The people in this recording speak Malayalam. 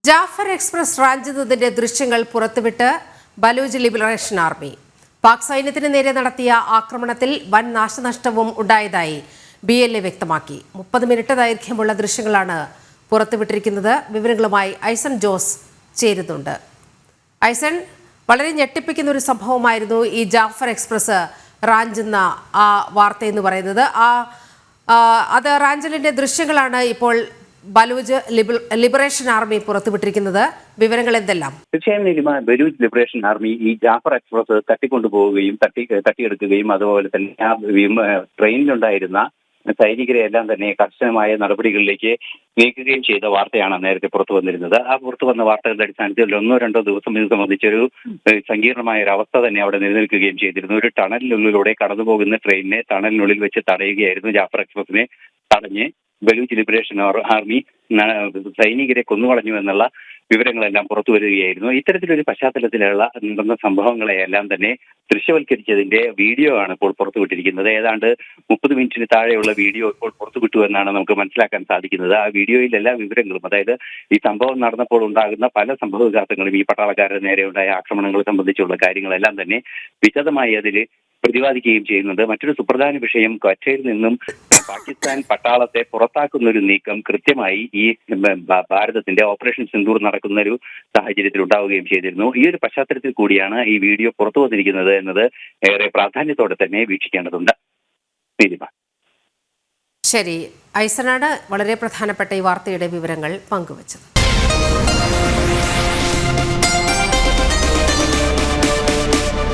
ജാഫർ എക്സ്പ്രസ് റാഞ്ചുന്നതിന്റെ ദൃശ്യങ്ങൾ പുറത്തുവിട്ട് ബലൂച്ച് ലിബറേഷൻ ആർമി. പാക് സൈന്യത്തിന് നേരെ നടത്തിയ ആക്രമണത്തിൽ വൻ നാശനഷ്ടവും ഉണ്ടായതായി BLA വ്യക്തമാക്കി. 30 മിനിറ്റ് ദൈർഘ്യമുള്ള ദൃശ്യങ്ങളാണ് പുറത്തുവിട്ടിരിക്കുന്നത്. വിവരങ്ങളുമായി ഐസൺ ജോസ് ചേരുന്നുണ്ട്. ഐസൺ, വളരെ ഞെട്ടിപ്പിക്കുന്ന ഒരു സംഭവമായിരുന്നു ഈ ജാഫർ എക്സ്പ്രസ് റാഞ്ചുന്ന ആ വാർത്ത എന്ന് പറയുന്നത്. അത് റാഞ്ചലിന്റെ ദൃശ്യങ്ങളാണ് ഇപ്പോൾ ബലൂച്ച് ലിബറേഷൻ ആർമി പുറത്തുവിട്ടിരിക്കുന്നത്. വിവരങ്ങൾ എന്തെല്ലാം? തീർച്ചയായും നീലിമ, ബലൂച്ച് ലിബറേഷൻ ആർമി ഈ ജാഫർ എക്സ്പ്രസ് തട്ടിക്കൊണ്ടുപോവുകയും തട്ടിയെടുക്കുകയും അതുപോലെ തന്നെ ആ ട്രെയിനിലുണ്ടായിരുന്ന സൈനികരെ എല്ലാം തന്നെ കർശനമായ നടപടികളിലേക്ക് നീക്കുകയും ചെയ്ത വാർത്തയാണ് നേരത്തെ പുറത്തു വന്നിരുന്നത്. ആ പുറത്തു വന്ന വാർത്തകളുടെ അടിസ്ഥാനത്തിൽ 1-2 ദിവസം ഇത് സംബന്ധിച്ചൊരു സങ്കീർണമായ ഒരു അവസ്ഥ തന്നെ അവിടെ നിലനിൽക്കുകയും ചെയ്തിരുന്നു. ഒരു ടണലിനുള്ളിലൂടെ കടന്നു പോകുന്ന ട്രെയിനിനെ ടണലിനുള്ളിൽ വെച്ച് തടയുകയായിരുന്നു. ജാഫർ എക്സ്പ്രസിനെ തടഞ്ഞ് ബലൂച്ച് ലിബറേഷൻ ആർമി സൈനികരെ കൊന്നുകളഞ്ഞു എന്നുള്ള വിവരങ്ങളെല്ലാം പുറത്തു വരികയായിരുന്നു. ഇത്തരത്തിലൊരു പശ്ചാത്തലത്തിലുള്ള നടന്ന സംഭവങ്ങളെയെല്ലാം തന്നെ ദൃശ്യവൽക്കരിച്ചതിന്റെ വീഡിയോ ആണ് ഇപ്പോൾ പുറത്തുവിട്ടിരിക്കുന്നത്. ഏതാണ്ട് 30 മിനിറ്റിന് താഴെയുള്ള വീഡിയോ ഇപ്പോൾ പുറത്തുവിട്ടു എന്നാണ് നമുക്ക് മനസ്സിലാക്കാൻ സാധിക്കുന്നത്. ആ വീഡിയോയിൽ എല്ലാ വിവരങ്ങളും, അതായത് ഈ സംഭവം നടന്നപ്പോൾ ഉണ്ടാകുന്ന പല സംഭവവികാസങ്ങളും, ഈ പട്ടാളക്കാരുടെ നേരെയുണ്ടായ ആക്രമണങ്ങൾ സംബന്ധിച്ചുള്ള കാര്യങ്ങളെല്ലാം തന്നെ വിശദമായി അതിൽ പ്രതിപാദിക്കുകയും ചെയ്യുന്നുണ്ട്. മറ്റൊരു സുപ്രധാന വിഷയം, കച്ചയിൽ നിന്നും പാകിസ്ഥാൻ പട്ടാളത്തെ പുറത്താക്കുന്ന ഒരു നീക്കം കൃത്യമായി ഈ ഭാരതത്തിന്റെ ഓപ്പറേഷൻ സിന്ദൂർ നടക്കുന്ന ഒരു സാഹചര്യത്തിൽ ഉണ്ടാവുകയും ചെയ്തിരുന്നു. ഈ ഒരു പശ്ചാത്തലത്തിൽ കൂടിയാണ് ഈ വീഡിയോ പുറത്തു വന്നിരിക്കുന്നത് എന്നത് ഏറെ പ്രാധാന്യത്തോടെ തന്നെ വീക്ഷിക്കേണ്ടതുണ്ട്. ശരി, ഐസനാണ് വളരെ പ്രധാനപ്പെട്ട ഈ വാർത്തയുടെ വിവരങ്ങൾ പങ്കുവച്ചത്.